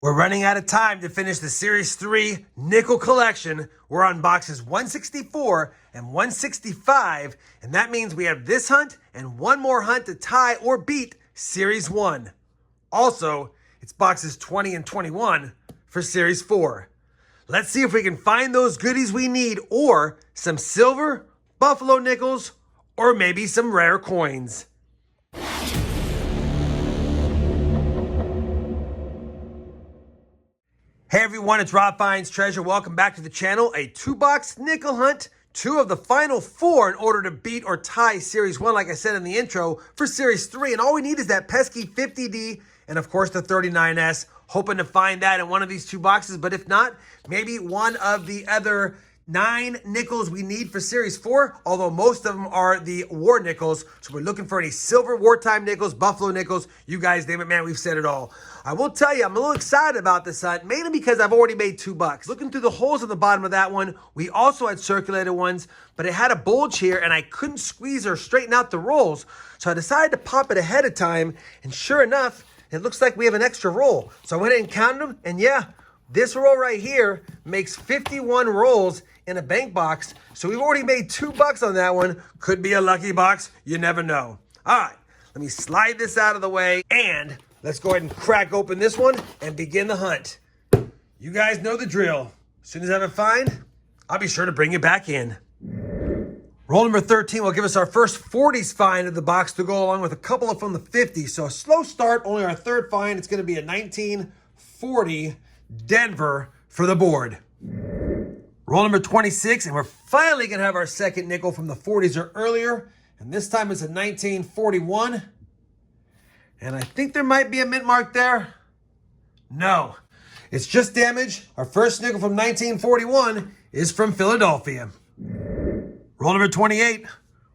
We're running out of time to finish the Series 3 nickel collection. We're on boxes 164 and 165, and that means we have this hunt and one more hunt to tie or beat Series 1. Also, it's boxes 20 and 21 for Series 4. Let's see if we can find those goodies we need, or some silver, buffalo nickels, or maybe some rare coins. Hey everyone, it's Rob Finds Treasure. Welcome back to the channel. A 2-box nickel hunt, 2 of the final 4 in order to beat or tie Series 1, like I said in the intro, for Series 3. And all we need is that pesky 50D and, of course, the 39S. Hoping to find that in one of these 2 boxes. But if not, maybe one of the other 9 nickels we need for Series 4, although most of them are the war nickels. So we're looking for any silver wartime nickels, buffalo nickels, you guys name it, man, we've said it all. I will tell you, I'm a little excited about this hunt, mainly because I've already made $2. Looking through the holes on the bottom of that one, we also had circulated ones, but it had a bulge here and I couldn't squeeze or straighten out the rolls. So I decided to pop it ahead of time, and sure enough, it looks like we have an extra roll. So I went in and counted them, and yeah, this roll right here makes 51 rolls in a bank box. So we've already made $2 on that one. Could be a lucky box. You never know. All right, let me slide this out of the way, and let's go ahead and crack open this one and begin the hunt. You guys know the drill. As soon as I have a find, I'll be sure to bring it back in. Roll number 13 will give us our first 40s find of the box to go along with a couple from the 50s. So a slow start, only our 3rd find. It's going to be a 1940 Denver for the board. Roll number 26, and we're finally going to have our second nickel from the 40s or earlier. And this time it's a 1941. And I think there might be a mint mark there. No, it's just damage. Our first nickel from 1941 is from Philadelphia. Roll number 28,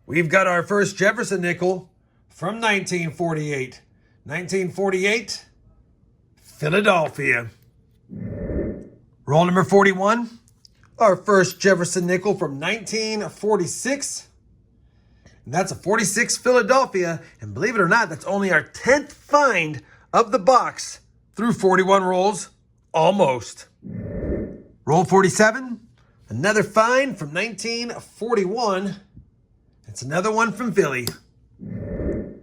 we've got our first Jefferson nickel from 1948. 1948, Philadelphia. Roll number 41, our first Jefferson nickel from 1946. And that's a 46 Philadelphia. And believe it or not, that's only our 10th find of the box through 41 rolls, almost. Roll 47, another find from 1941. It's another one from Philly.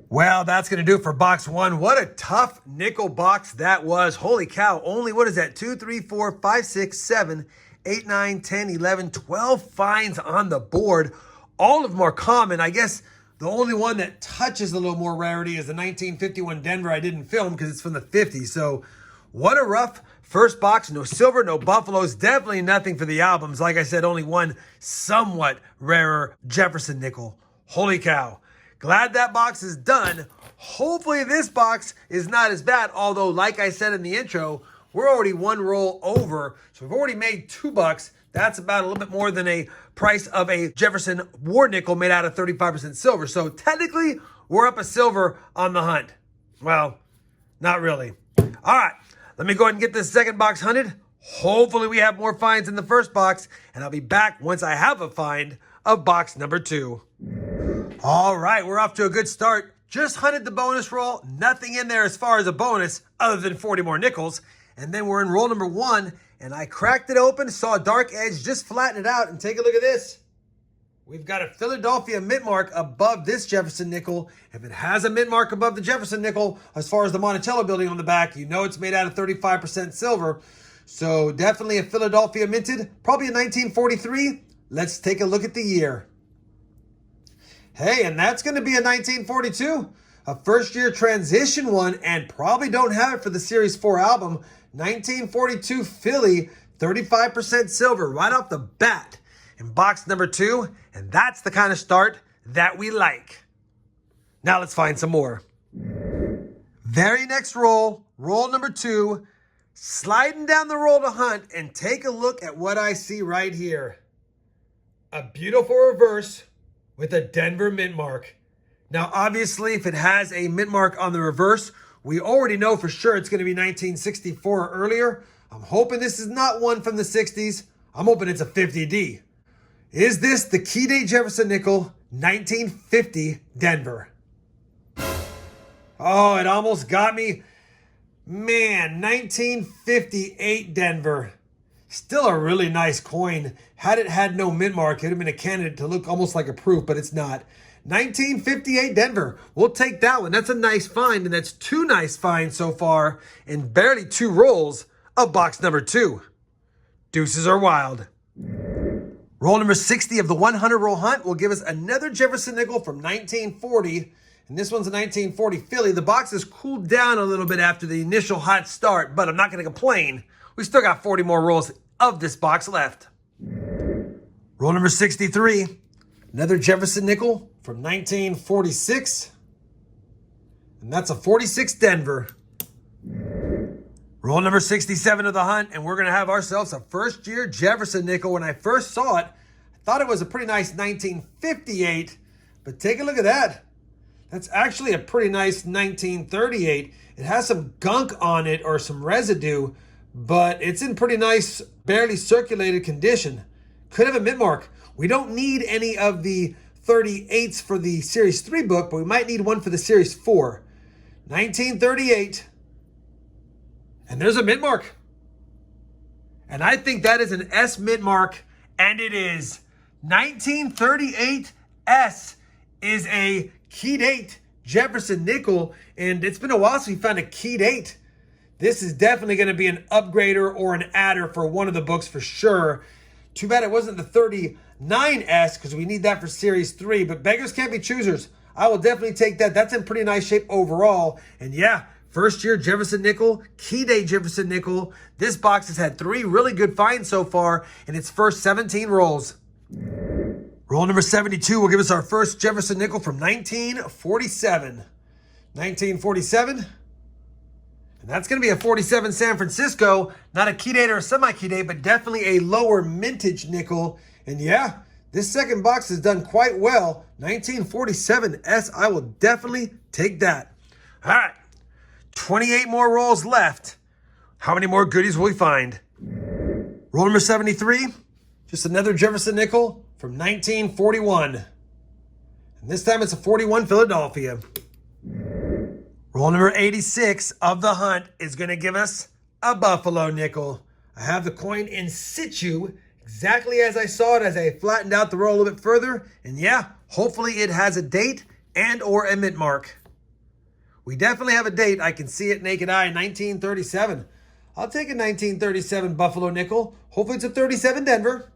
Well, that's going to do it for box 1. What a tough nickel box that was. Holy cow. Only, what is that? 2, 3, 4, 5, 6, 7, 8, 9, 10, 11, 12 finds on the board. All of them are common. I guess the only one that touches a little more rarity is the 1951 Denver I didn't film because it's from the 50s. So what a rough first box. No silver, no buffaloes. Definitely nothing for the albums. Like I said, only one somewhat rarer Jefferson nickel. Holy cow. Glad that box is done. Hopefully this box is not as bad. Although, like I said in the intro, we're already 1 roll over. So we've already made $2. That's about a little bit more than a price of a Jefferson war nickel made out of 35% silver. So technically, we're up a silver on the hunt. Well, not really. All right, let me go ahead and get this second box hunted. Hopefully we have more finds in the first box, and I'll be back once I have a find of box number 2. All right, we're off to a good start. Just hunted the bonus roll. Nothing in there as far as a bonus other than 40 more nickels. And then we're in roll number 1, and I cracked it open, saw a dark edge, just flatten it out, and take a look at this. We've got a Philadelphia mint mark above this Jefferson nickel. If it has a mint mark above the Jefferson nickel, as far as the Monticello building on the back, you know it's made out of 35% silver. So definitely a Philadelphia minted, probably a 1943. Let's take a look at the year. Hey, and that's going to be a 1942. A first-year transition one, and probably don't have it for the Series 4 album. 1942 Philly, 35% silver right off the bat in box number 2. And that's the kind of start that we like. Now let's find some more. Very next roll, roll number 2. Sliding down the roll to hunt, and take a look at what I see right here. A beautiful reverse with a Denver mint mark. Now, obviously, if it has a mint mark on the reverse, we already know for sure it's going to be 1964 or earlier. I'm hoping this is not one from the 60s. I'm hoping it's a 50D. Is this the Key Day Jefferson nickel, 1950 Denver? Oh, it almost got me. Man, 1958 Denver. Still a really nice coin. Had it had no mint mark, it would have been a candidate to look almost like a proof, but it's not. 1958 Denver. We'll take that one. That's a nice find, and that's two nice finds so far in barely two rolls of box number 2. Deuces are wild. Roll number 60 of the 100 roll hunt will give us another Jefferson nickel from 1940. And this one's a 1940 Philly. The box has cooled down a little bit after the initial hot start, but I'm not going to complain. We still got 40 more rolls of this box left. Roll number 63. Another Jefferson nickel from 1946. And that's a 46 Denver. Roll number 67 of the hunt, and we're going to have ourselves a first-year Jefferson nickel. When I first saw it, I thought it was a pretty nice 1958, but take a look at that. That's actually a pretty nice 1938. It has some gunk on it or some residue, but it's in pretty nice, barely circulated condition. Could have a mint mark. We don't need any of the 38s for the Series 3 book, but we might need one for the Series 4. 1938. And there's a mint mark. And I think that is an S mint mark, and it is. 1938 S is a key date Jefferson nickel, and it's been a while since we found a key date. This is definitely going to be an upgrader or an adder for one of the books for sure. Too bad it wasn't the 39S, because we need that for Series 3, but beggars can't be choosers. I will definitely take that. That's in pretty nice shape overall. And yeah, first year Jefferson nickel, key day Jefferson nickel. This box has had 3 really good finds so far in its first 17 rolls. Roll number 72 will give us our first Jefferson nickel from 1947. 1947. And that's going to be a 47 San Francisco. Not a key date or a semi-key date, but definitely a lower mintage nickel. And yeah, this second box has done quite well. 1947 S, I will definitely take that. All right. 28 more rolls left. How many more goodies will we find? Roll number 73. Just another Jefferson nickel from 1941. And this time it's a 41 Philadelphia. Roll number 86 of the hunt is going to give us a Buffalo nickel. I have the coin in situ exactly as I saw it as I flattened out the roll a little bit further. And yeah, hopefully it has a date and or a mint mark. We definitely have a date. I can see it naked eye, 1937. I'll take a 1937 Buffalo nickel. Hopefully it's a 37 Denver.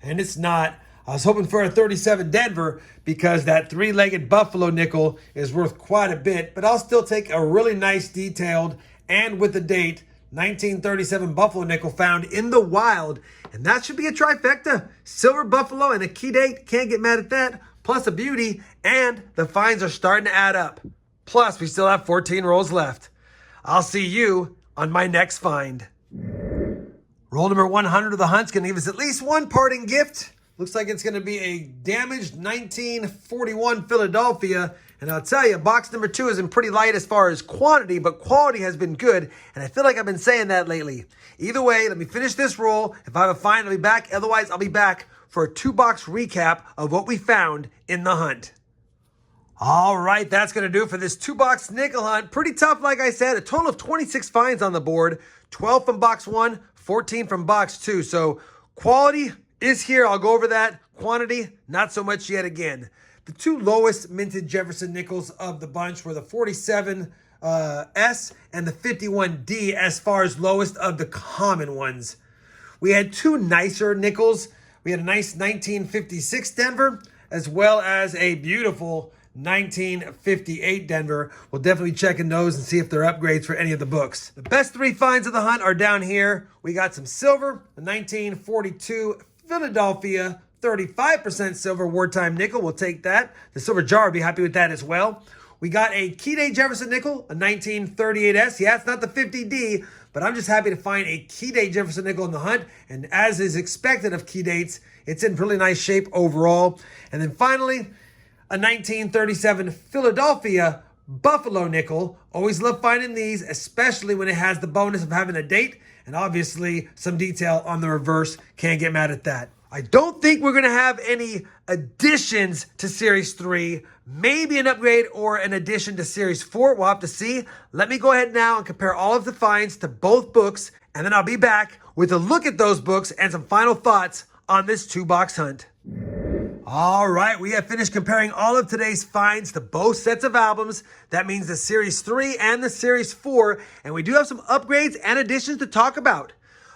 And it's not. I was hoping for a 37 Denver because that 3-legged Buffalo nickel is worth quite a bit. But I'll still take a really nice detailed and with the date 1937 Buffalo nickel found in the wild. And that should be a trifecta. Silver Buffalo and a key date. Can't get mad at that. Plus a beauty, and the finds are starting to add up. Plus, we still have 14 rolls left. I'll see you on my next find. Roll number 100 of the hunt's going to give us at least one parting gift. Looks like it's going to be a damaged 1941 Philadelphia. And I'll tell you, box number 2 has been pretty light as far as quantity, but quality has been good. And I feel like I've been saying that lately. Either way, let me finish this roll. If I have a find, I'll be back. Otherwise, I'll be back for a 2-box recap of what we found in the hunt. All right, that's going to do it for this 2-box nickel hunt. Pretty tough, like I said. A total of 26 finds on the board. 12 from box 1, 14 from box 2. So quality is here. I'll go over that. Quantity, not so much yet again. The 2 lowest minted Jefferson nickels of the bunch were the 47 S and the 51D as far as lowest of the common ones. We had 2 nicer nickels. We had a nice 1956 Denver, as well as a beautiful 1958 Denver. We'll definitely check in those and see if they're upgrades for any of the books. The best 3 finds of the hunt are down here. We got some silver, the 1942 Philadelphia, 35% silver wartime nickel. We'll take that. The silver jar will be happy with that as well. We got a key day Jefferson nickel, a 1938S. Yeah, it's not the 50D, but I'm just happy to find a key day Jefferson nickel in the hunt. And as is expected of key dates, it's in really nice shape overall. And then finally, a 1937 Philadelphia Buffalo nickel. Always love finding these, especially when it has the bonus of having a date and obviously some detail on the reverse. Can't get mad at that. I don't think we're going to have any additions to Series 3. Maybe an upgrade or an addition to Series 4. We'll have to see. Let me go ahead now and compare all of the finds to both books, and then I'll be back with a look at those books and some final thoughts on this 2-box hunt. All right, we have finished comparing all of today's finds to both sets of albums. That means the Series 3 and the Series 4, and we do have some upgrades and additions to talk about.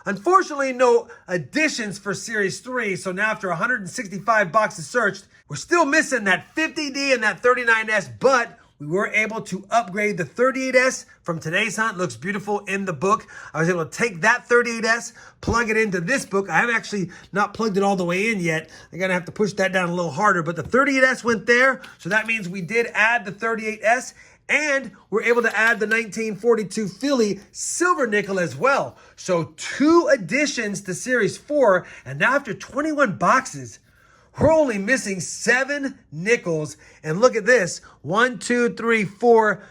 Unfortunately, no additions for Series 3, so now after 165 boxes searched, we're still missing that 50D and that 39S, but we were able to upgrade the 38S from today's hunt. Looks beautiful in the book. I was able to take that 38S, plug it into this book. I haven't actually not plugged it all the way in yet. I'm going to have to push that down a little harder, but the 38S went there, so that means we did add the 38S, and we're able to add the 1942 Philly silver nickel as well. So 2 additions to Series 4, and now after 21 boxes, we're only missing 7 nickels. And look at this. 1, 2, 3, 4.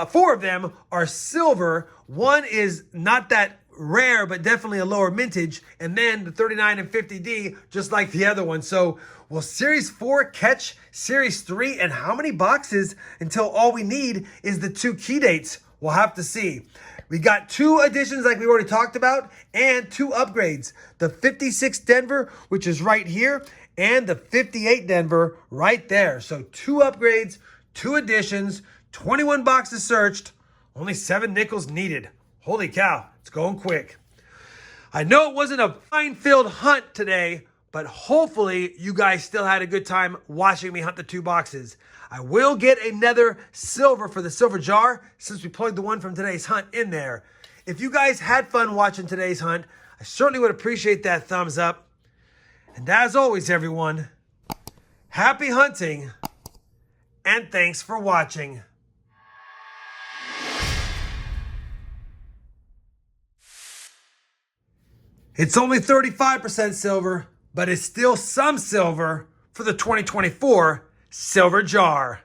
4 of them are silver. 1 is not that rare, but definitely a lower mintage. And then the 39 and 50D, just like the other one. So will Series 4 catch Series 3? And how many boxes until all we need is the 2 key dates? We'll have to see. We got 2 additions like we already talked about and 2 upgrades. The 56 Denver, which is right here, and the 58 Denver right there. So 2 upgrades, 2 additions, 21 boxes searched, only 7 nickels needed. Holy cow, it's going quick. I know it wasn't a fine-filled hunt today, but hopefully you guys still had a good time watching me hunt the 2 boxes. I will get another silver for the silver jar since we plugged the one from today's hunt in there. If you guys had fun watching today's hunt, I certainly would appreciate that thumbs up. And as always, everyone, happy hunting, and thanks for watching. It's only 35% silver, but it's still some silver for the 2024 silver jar.